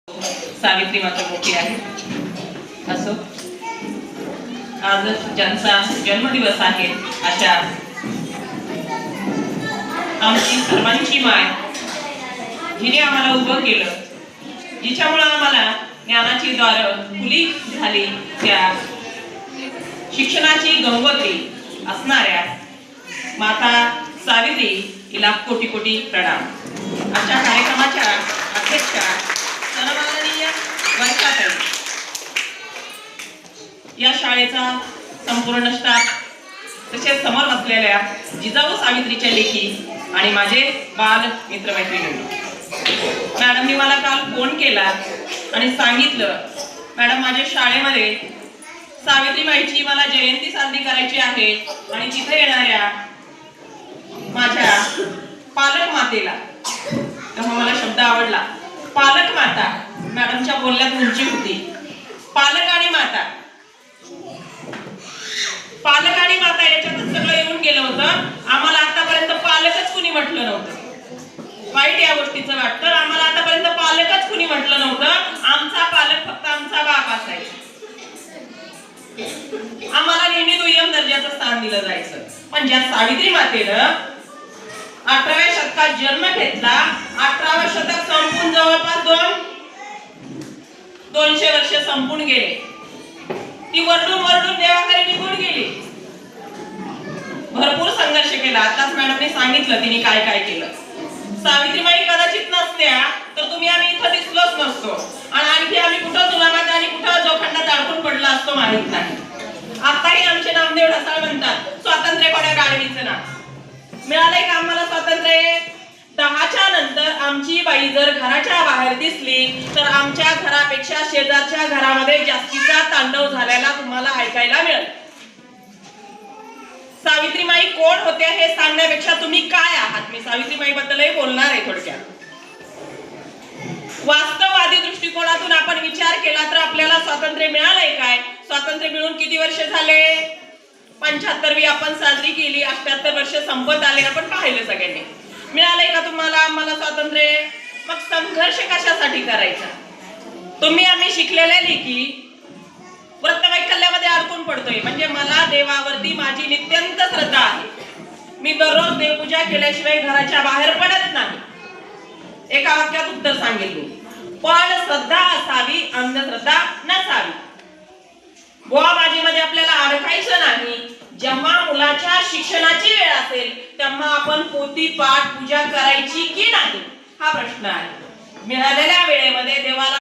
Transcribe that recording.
सावित्री माता मोठी आहे असो. आज ज्यांचा जन्मदिवस आहे अशा आमची सर्वांची माय, जिने आम्हाला उभं केलं, जिच्यामुळे आम्हाला ज्ञानाची द्वार खुली झाली, त्या शिक्षणाची गंगोत्री असणाऱ्या माता सावित्री हिला कोटी कोटी प्रणाम. आजच्या कार्यक्रमाच्या अध्यक्षा सन्माननीय वर्षाताई, या शाळेचा संपूर्ण स्टाफ, तसेच समोर बसलेल्या जिजाऊ सावित्रीच्या लेखी आणि माझे बाल मित्र मैत्रिणी. मॅडमनी मला काल फोन केला आणि सांगितलं, मॅडम माझ्या शाळेमध्ये सावित्रीबाईची मला जयंती साजरी करायची आहे आणि तिथे येणाऱ्या माझ्या पालक मातेला, तेव्हा मला शब्द आवडला, पालक माता. मॅडमच्या बोलण्यात उंची होती. पालक आणि माता, पालक आणि माता याच्यातच सगळं येऊन गेलं होतं. आम्हाला आतापर्यंत पालकच कुणी म्हटलं नव्हतं. वाईट या गोष्टीचं वाटतं, आम्हाला आतापर्यंत पालकच कुणी म्हटलं नव्हतं. आमचा पालक फक्त आमचा बाप असायचा. आम्हाला नेहमी दुय्यम दर्जाचं स्थान दिलं जायचं. पण ज्या सावित्री मातेनं 18व्या शतकात जन्म घेतला, 18वं शतक संपून जवळपास 200 वर्ष संपून गेले. ती वरडून वरडून देवाकडे निघून गेली. भरपूर संघर्ष केला. आताच मॅडमने सांगितलं तिने काय काय केलं. सावित्रीबाई कदाचित नसत्या तर तुम्ही आम्ही इथं दिसलोच नसतो आणि आणखी आम्ही कुठं जुलाबात आणि कुठं जोखंडात अडकून पडला असतो माहित नाही. आताही आमचे नामदेव ढसाळ म्हणतात, स्वातंत्र्य कोण्या गाडवीचं ना. मिळालंय का आम्हाला स्वातंत्र्य? 10च्या नंतर आमची बाई जर घराच्या बाहेर दिसली तर आमच्या घरापेक्षा शेजारच्या घरामध्ये जास्तीचा तांडव झालेला तुम्हाला ऐकायला मिळेल. सावित्रीबाई कोण होत्या हे सांगण्यापेक्षा तुम्ही काय आहात, मी सावित्रीबाई बद्दलही बोलणार आहे थोडक्यात. वास्तववादी दृष्टिकोनातून आपण विचार केला तर आपल्याला स्वातंत्र्य मिळालंय काय? स्वातंत्र्य मिळून किती वर्ष झाले? 75वी आपण साजरी केली. 78 वर्ष संपत आले, आपण पाहिलं सगळ्यांनी. मिळालंय का तुम्हाला आम्हाला स्वातंत्र्य? मग संघर्ष कशासाठी करायचा? तुम्ही आम्ही शिकलेल्या लेखी व्रतवैकल्यामध्ये अडकून पडतोय. म्हणजे मला देवावरती माझी नित्यंत श्रद्धा आहे. मी दररोज देवपूजा केल्याशिवाय घराच्या बाहेर पडत नाही. एका वाक्यात उत्तर सांगेल मी. पण श्रद्धा असावी, अंधश्रद्धा नसावी. बुवाबाजीमध्ये आपल्याला अडकायचं नाही. जेव्हा मुलाच्या शिक्षणाची वेळ असेल तेव्हा आपण पोथी पाठ पूजा करायची की नाही हा प्रश्न आहे. मिळालेल्या वेळेमध्ये देवाला